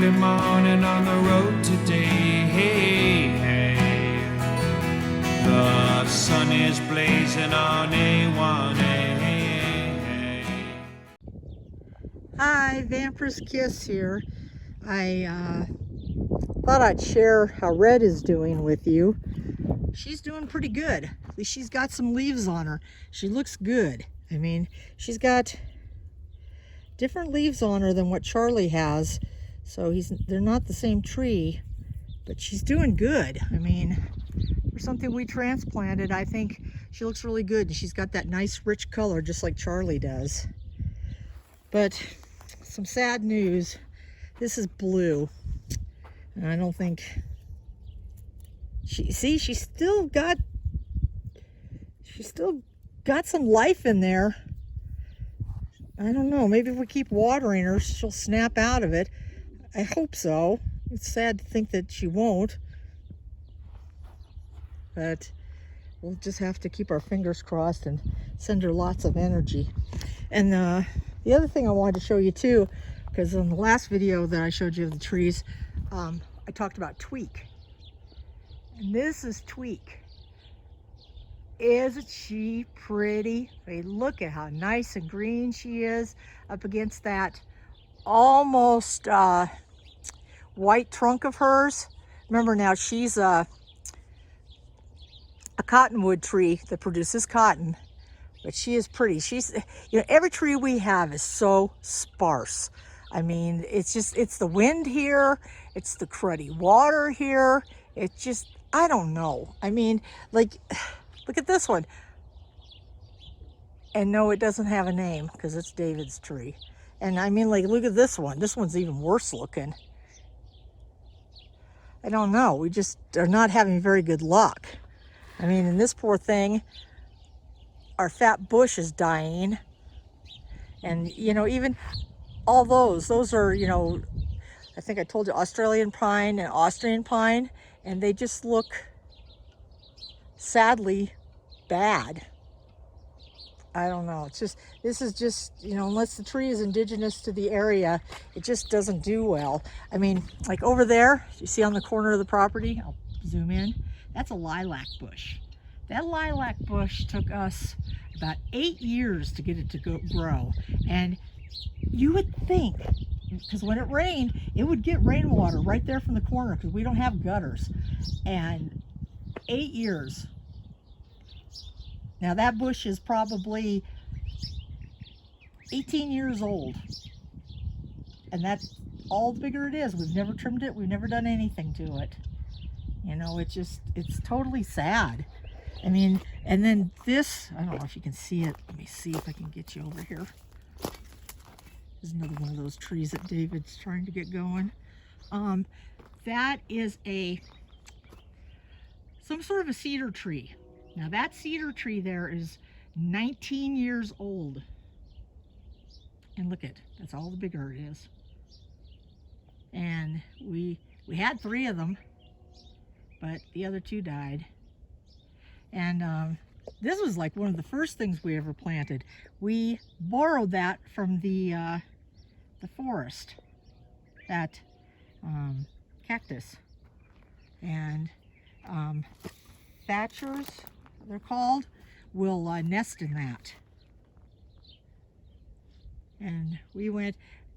early morning on the road today. Hey, hey. The sun is blazing on A1A. Hi, Vampyresskiss here. I thought I'd share how Red is doing with you. She's doing pretty good. At least she's got some leaves on her. She looks good. I mean, she's got different leaves on her than what Charlie has. So they're not the same tree, but she's doing good. I mean, for something we transplanted, I think she looks really good. And she's got that nice rich color just like Charlie does. But some sad news. This is blue. And I don't think she's still got some life in there. I don't know, maybe if we keep watering her, she'll snap out of it. I hope so. It's sad to think that she won't. But we'll just have to keep our fingers crossed and send her lots of energy. And the other thing I wanted to show you too, because in the last video that I showed you of the trees, I talked about Tweak. And this is Tweak. Isn't she pretty? I mean, look at how nice and green she is up against that almost white trunk of hers. Remember now, she's a cottonwood tree that produces cotton, but she is pretty. She's, you know, every tree we have is so sparse. I mean, it's the wind here, it's the cruddy water here. It's just, I don't know. I mean, like, look at this one. And no, it doesn't have a name because it's David's tree. And I mean, like, look at this one. This one's even worse looking. I don't know. We just are not having very good luck. I mean, and this poor thing, our fat bush is dying. And, you know, even all those are, you know, I think I told you Australian pine and Austrian pine, and they just look sadly bad. I don't know. It's just, this is just, you know, unless the tree is indigenous to the area, it just doesn't do well. I mean, like over there, you see on the corner of the property, I'll zoom in, that's a lilac bush. That lilac bush took us about 8 years to get it to grow. And you would think, because when it rained, it would get rainwater right there from the corner because we don't have gutters. And 8 years. Now that bush is probably 18 years old. And that's all the bigger it is. We've never trimmed it. We've never done anything to it. You know, it's totally sad. I mean, and then this, I don't know if you can see it. Let me see if I can get you over here. There's another one of those trees that David's trying to get going. That is some sort of a cedar tree. Now that cedar tree there is 19 years old. And look at, that's all the bigger it is. And we had 3 of them, but the other 2 died. And this was like one of the first things we ever planted. We borrowed that from the forest, that cactus. And thatchers, they're called, will nest in that. And we went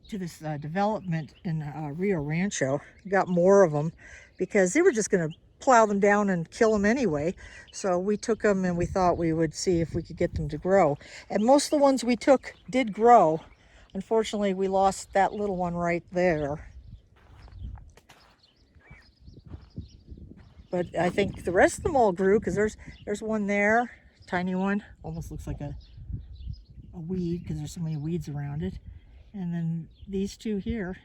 to this development in Rio Rancho, got more of them because they were just going to plow them down and kill them anyway. So we took them and we thought we would see if we could get them to grow. And most of the ones we took did grow. Unfortunately, we lost that little one right there. But I think the rest of them all grew because there's one there, tiny one, almost looks like a weed because there's so many weeds around it. And then these 2 here.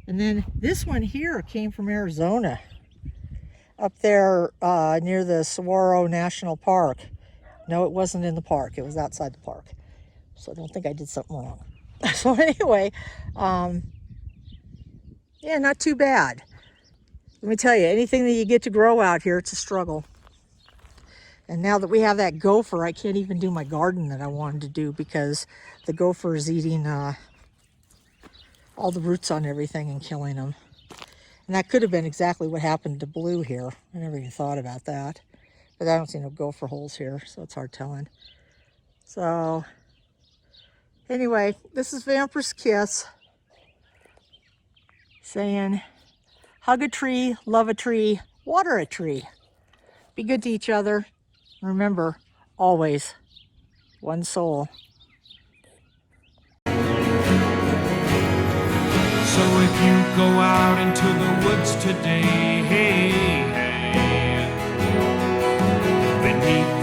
And then this one here came from Arizona, up there near the Saguaro National Park. No, it wasn't in the park. It was outside the park. So I don't think I did something wrong. So anyway, yeah, not too bad. Let me tell you, anything that you get to grow out here, it's a struggle. And now that we have that gopher, I can't even do my garden that I wanted to do because the gopher is eating all the roots on everything and killing them. And that could have been exactly what happened to blue here. I never even thought about that. But I don't see no gopher holes here, so it's hard telling. So anyway, this is Vampyresskiss saying, hug a tree, love a tree, water a tree. Be good to each other. Remember, always one soul. So if you go out into the woods today, hey, hey, beneath